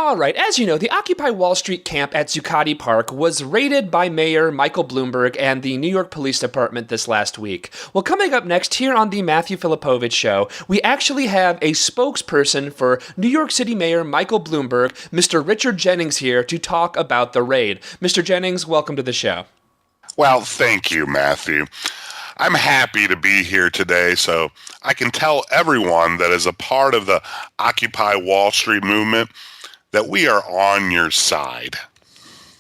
All right, as you know, the Occupy Wall Street camp at Zuccotti Park was raided by Mayor Michael Bloomberg and the New York Police Department this last week. Well, coming up next here on the Matthew Filipowicz Show, we actually have a spokesperson for New York City Mayor Michael Bloomberg, Mr. Richard Jennings, here to talk about the raid. Mr. Jennings, welcome to the show. Well, thank you, Matthew. I'm happy to be here today so I can tell everyone that is a part of the Occupy Wall Street movement that we are on your side.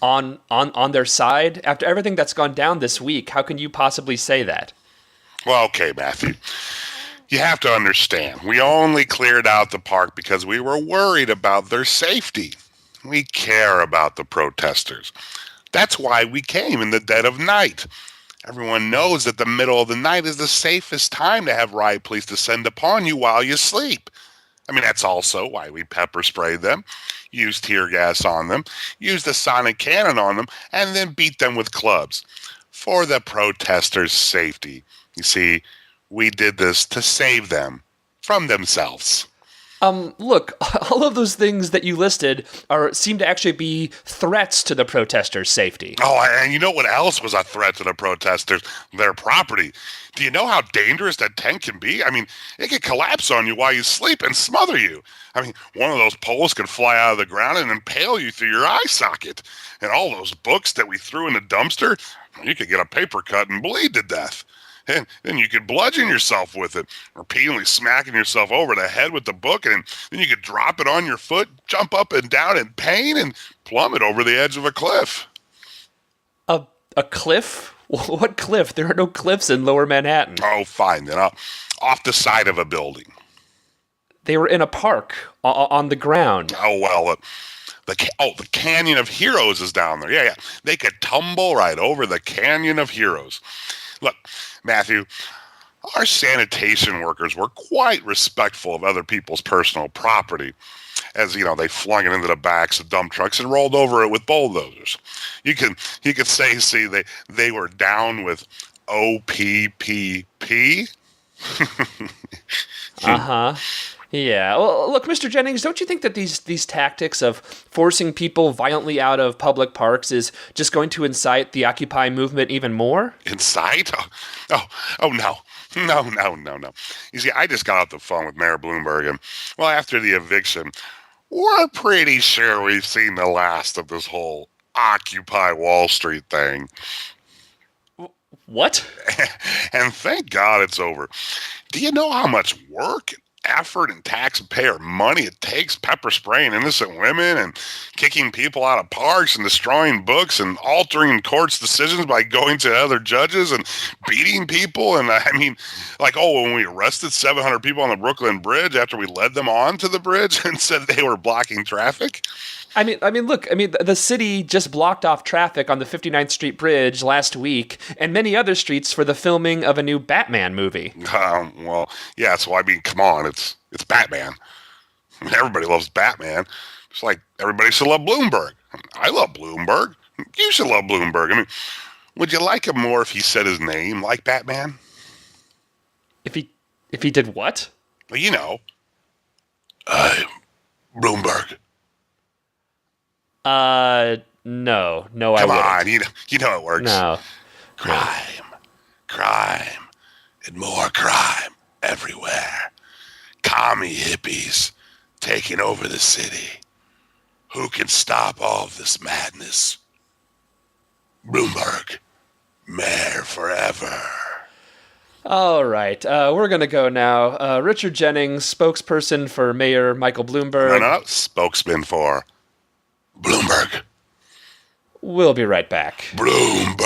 On their side? After everything that's gone down this week, how can you possibly say that? Well, okay, Matthew. You have to understand, we only cleared out the park because we were worried about their safety. We care about the protesters. That's why we came in the dead of night. Everyone knows that the middle of the night is the safest time to have riot police descend upon you while you sleep. I mean, that's also why we pepper sprayed them, used tear gas on them, used a sonic cannon on them, and then beat them with clubs for the protesters' safety. You see, we did this to save them from themselves. Look, all of those things that you listed seem to actually be threats to the protesters' safety. Oh, and you know what else was a threat to the protesters? Their property. Do you know how dangerous that tent can be? I mean, it could collapse on you while you sleep and smother you. I mean, one of those poles could fly out of the ground and impale you through your eye socket. And all those books that we threw in the dumpster, you could get a paper cut and bleed to death. And then you could bludgeon yourself with it, repeatedly smacking yourself over the head with the book, and then you could drop it on your foot, jump up and down in pain, and plummet over the edge of a cliff. A cliff? What cliff? There are no cliffs in Lower Manhattan. Oh, fine, then off the side of a building. They were in a park on the ground. Oh, well, the Canyon of Heroes is down there. Yeah. They could tumble right over the Canyon of Heroes. Look, Matthew, our sanitation workers were quite respectful of other people's personal property. As, you know, they flung it into the backs of dump trucks and rolled over it with bulldozers. You could say, see, they were down with OPPP. Uh-huh. Yeah. Well, look, Mr. Jennings, don't you think that these tactics of forcing people violently out of public parks is just going to incite the Occupy movement even more? Incite? Oh, no. No. You see, I just got off the phone with Mayor Bloomberg, and, well, after the eviction, we're pretty sure we've seen the last of this whole Occupy Wall Street thing. What? And thank God it's over. Do you know how much work, effort, and taxpayer money it takes pepper spraying innocent women and kicking people out of parks and destroying books and altering courts' decisions by going to other judges and beating people? And I mean, like, when we arrested 700 people on the Brooklyn Bridge after we led them on to the bridge and said they were blocking traffic. I mean, look, the city just blocked off traffic on the 59th Street Bridge last week and many other streets for the filming of a new Batman movie. Well, yeah, so I mean, come on, it's Batman. I mean, everybody loves Batman. Just like everybody should love Bloomberg. I love Bloomberg. You should love Bloomberg. I mean, would you like him more if he said his name like Batman? If he did what? Well, you know, Bloomberg. No, I wouldn't. Come on, you know it works. No. Crime, and more crime everywhere. Commie hippies taking over the city. Who can stop all of this madness? Bloomberg, mayor forever. All right, we're going to go now. Richard Jennings, spokesperson for Mayor Michael Bloomberg. No, spokesman for Bloomberg. We'll be right back. Bloomberg.